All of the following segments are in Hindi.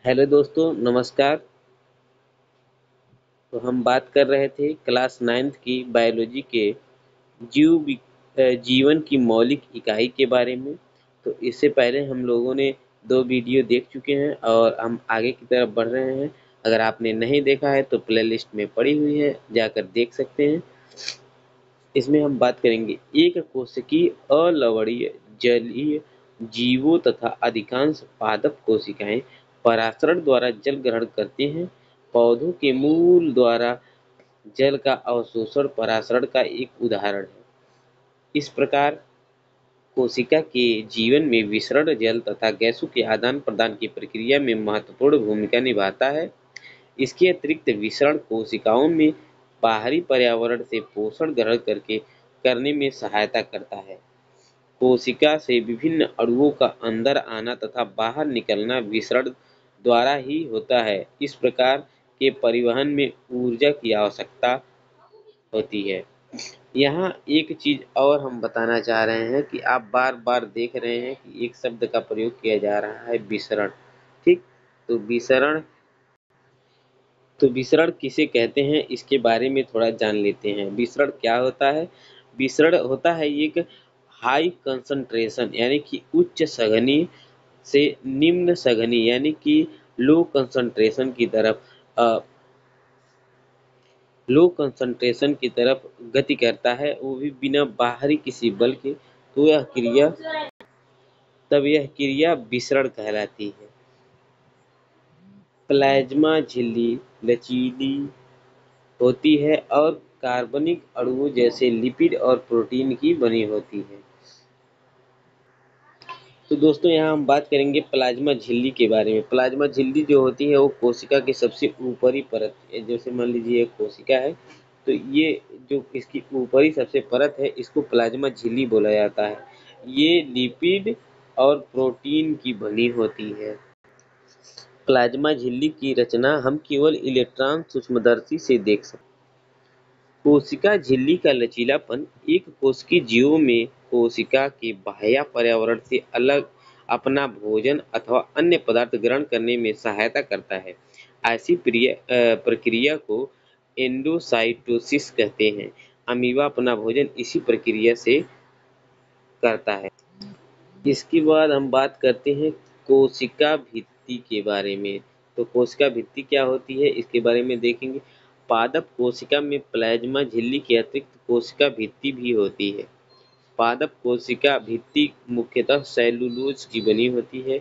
हेलो दोस्तों, नमस्कार। तो हम बात कर रहे थे क्लास 9th की बायोलॉजी के जीवन की मौलिक इकाई के बारे में। तो इससे पहले हम लोगों ने 2 वीडियो देख चुके हैं और हम आगे की तरफ बढ़ रहे हैं। अगर आपने नहीं देखा है तो प्लेलिस्ट में पड़ी हुई है, जाकर देख सकते हैं। इसमें हम बात करेंगे एक कोशिकीय अलवणीय जलीय जीवों तथा अधिकांश पादप कोशिकाएं परासरण द्वारा जल ग्रहण करते हैं। पौधों के मूल द्वारा जल का अवशोषण परासरण का एक उदाहरण है। इस प्रकार कोशिका के जीवन में विसरण जल तथा गैसों के आदान प्रदान की प्रक्रिया में महत्वपूर्ण भूमिका निभाता है। इसके अतिरिक्त विसरण कोशिकाओं में बाहरी पर्यावरण से पोषण ग्रहण करने में सहायता करता है। कोशिका से विभिन्न अणुओं का अंदर आना तथा बाहर निकलना विसरण द्वारा ही होता है। इस प्रकार के परिवहन में ऊर्जा की आवश्यकता होती है। यहाँ एक चीज और हम बताना चाह रहे हैं कि आप बार बार देख रहे हैं कि एक शब्द का प्रयोग किया जा रहा है, विसरण। ठीक, तो विसरण किसे कहते हैं, इसके बारे में थोड़ा जान लेते हैं। विसरण क्या होता है? विसरण होता है एक हाई कंसंट्रेशन यानी कि उच्च सघनी से निम्न सघनी यानी कि लो कंसंट्रेशन की तरफ गति करता है, वो भी बिना बाहरी किसी बल के। तो यह क्रिया विसरण कहलाती है। प्लाज्मा झिल्ली लचीली होती है और कार्बनिक अणुओं जैसे लिपिड और प्रोटीन की बनी होती है। तो दोस्तों, यहाँ हम बात करेंगे प्लाज्मा झिल्ली के बारे में। प्लाज्मा झिल्ली जो होती है वो कोशिका के सबसे ऊपरी परत है। जैसे मान लीजिए एक कोशिका है, तो ये जो इसकी ऊपरी सबसे परत है, इसको प्लाज्मा झिल्ली बोला जाता है। ये लिपिड और प्रोटीन की बनी होती है। प्लाज्मा झिल्ली की रचना हम केवल इलेक्ट्रॉन सूक्ष्मदर्शी से देख सकते हैं। कोशिका झिल्ली का लचीलापन एक कोशिकीय जीवों में कोशिका के बाह्य पर्यावरण से अलग अपना भोजन अथवा अन्य पदार्थ ग्रहण करने में सहायता करता है। ऐसी प्रक्रिया को एंडोसाइटोसिस कहते हैं। अमीबा अपना भोजन इसी प्रक्रिया से करता है। इसके बाद हम बात करते हैं कोशिका भित्ति के बारे में। तो कोशिका भित्ति क्या होती है, इसके बारे में देखेंगे। पादप कोशिका में प्लाज्मा झिल्ली के अतिरिक्त कोशिका भित्ति भी होती है। पादप कोशिका भित्ति मुख्यतः सेल्यूलोज की बनी होती है।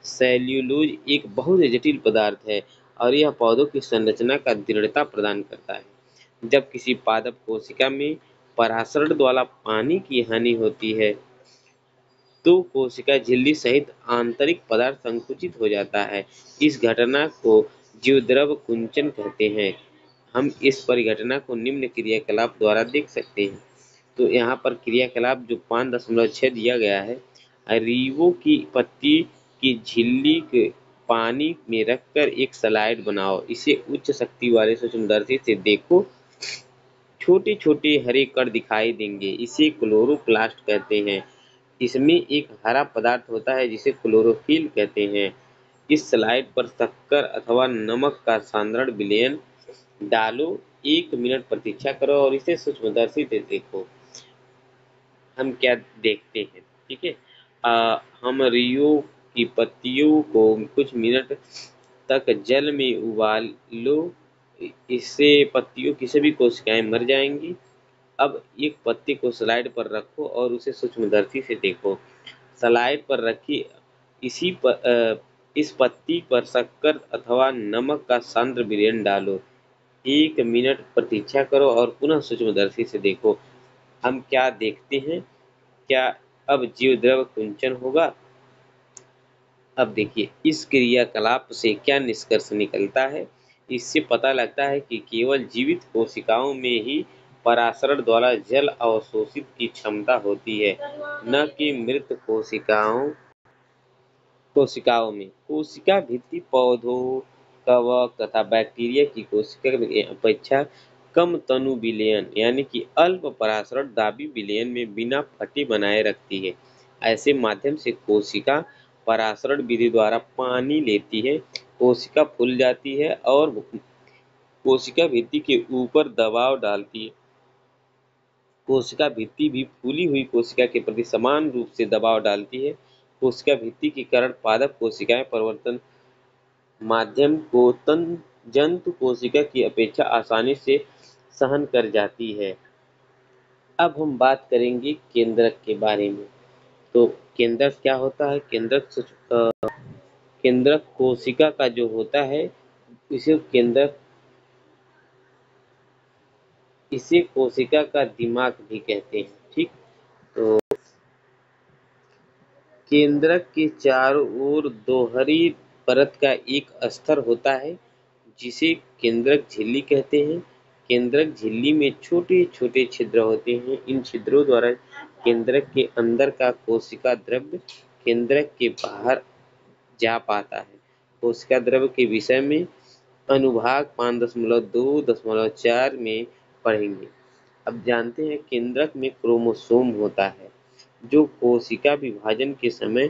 सेल्यूलोज एक बहुत जटिल पदार्थ है और यह पौधों की संरचना का दृढ़ता प्रदान करता है। जब किसी पादप कोशिका में परासरण द्वारा पानी की हानि होती है, तो कोशिका झिल्ली सहित आंतरिक पदार्थ संकुचित हो जाता है। इस घटना को जीवद्रव कुंचन कहते हैं। हम इस परिघटना को निम्न क्रियाकलाप द्वारा देख सकते हैं। तो यहाँ पर क्रियाकलाप जो 5.6 दिया गया है। रीवो की पत्ती की झिल्ली के पानी में रखकर एक स्लाइड बनाओ। इसे उच्च शक्ति वाले सूक्ष्मदर्शी से देखो। छोटे छोटे हरे कण दिखाई देंगे। इसे क्लोरोप्लास्ट कहते हैं। इसमें एक हरा पदार्थ होता है जिसे क्लोरोफिल कहते हैं। इस स्लाइड पर शक्कर अथवा नमक का साधारण विलयन डालो। 1 मिनट प्रतीक्षा करो और इसे सूक्ष्मदर्शी से देखो। हम क्या देखते हैं, ठीक है। हम रियो की पत्तियों को कुछ मिनट तक जल में उबाल लो। इससे पत्तियों की सभी कोशिकाएं मर जाएंगी। अब एक पत्ती को स्लाइड पर रखो और उसे सूक्ष्मदर्शी से देखो। स्लाइड पर रखी इस पत्ती पर शक्कर अथवा नमक का सांद्र विलयन डालो। 1 मिनट प्रतीक्षा करो और पुनः सूक्ष्मदर्शी से देखो। हम क्या देखते हैं? क्या अब जीवद्रव कुंचन होगा? अब देखिए इस क्रियाकलाप से क्या निष्कर्ष निकलता है। इससे पता लगता है कि केवल जीवित कोशिकाओं में ही परासरण द्वारा जल अवशोषित की क्षमता होती है, न कि मृत कोशिकाओं में। कोशिका भित्ति पौधों, कवक तथा बैक्टीरिया की कोशिका की अपेक्षा कम तनु विलयन यानी कि अल्प परासरण दाबी विलयन में बिना फटे बनाए रखती है। ऐसे माध्यम से कोशिका परासरण विधि द्वारा पानी लेती है, कोशिका फूल जाती है और कोशिका भित्ति के ऊपर दबाव डालती है। कोशिका भित्ति भी फूली हुई कोशिका के प्रति समान रूप से दबाव डालती है। कोशिका भित्ति के कारण पादप कोशिकाएं परिवर्तन माध्यम को जंतु कोशिका की अपेक्षा आसानी से सहन कर जाती है। अब हम बात करेंगे केंद्रक के बारे में। तो केंद्रक क्या होता है? केंद्रक कोशिका का जो होता है, इसे कोशिका का दिमाग भी कहते हैं। ठीक, तो केंद्रक के चारों ओर दोहरी परत का एक स्तर होता है जिसे केंद्रक झिल्ली कहते हैं। केंद्रक झिल्ली में छोटे छोटे छिद्र होते हैं। इन छिद्रों द्वारा केंद्रक के अंदर का कोशिका द्रव्य केंद्रक के बाहर जा पाता है। कोशिका द्रव्य के विषय में अनुभाग 5.2.4 में पढ़ेंगे। अब जानते हैं केंद्रक में क्रोमोसोम होता है जो कोशिका विभाजन के समय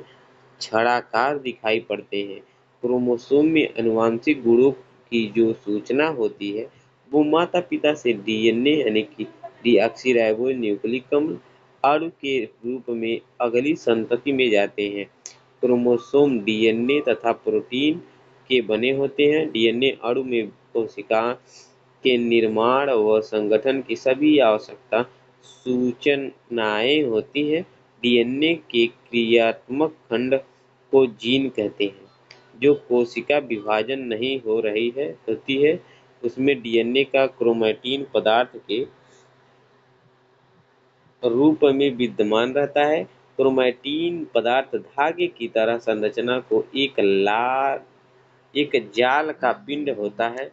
छड़ाकार दिखाई पड़ते हैं। क्रोमोसोम में आनुवंशिक गुणों की जो सूचना होती है वो माता पिता से डीएनए यानी कि डीऑक्सीराइबो न्यूक्लिक अम्ल अणु के रूप में अगली संतति में जाते हैं। क्रोमोसोम डीएनए तथा प्रोटीन के बने होते हैं। डीएनए अणु में कोशिका के निर्माण व संगठन की सभी आवश्यकता सूचनाएं होती हैं। डीएनए के क्रियात्मक खंड को जीन कहते हैं। जो कोशिका विभाजन नहीं होती है उसमें डीएनए का क्रोमैटिन पदार्थ के रूप में विद्यमान रहता है। क्रोमैटिन पदार्थ धागे की तरह संरचना को एक जाल का पिंड होता है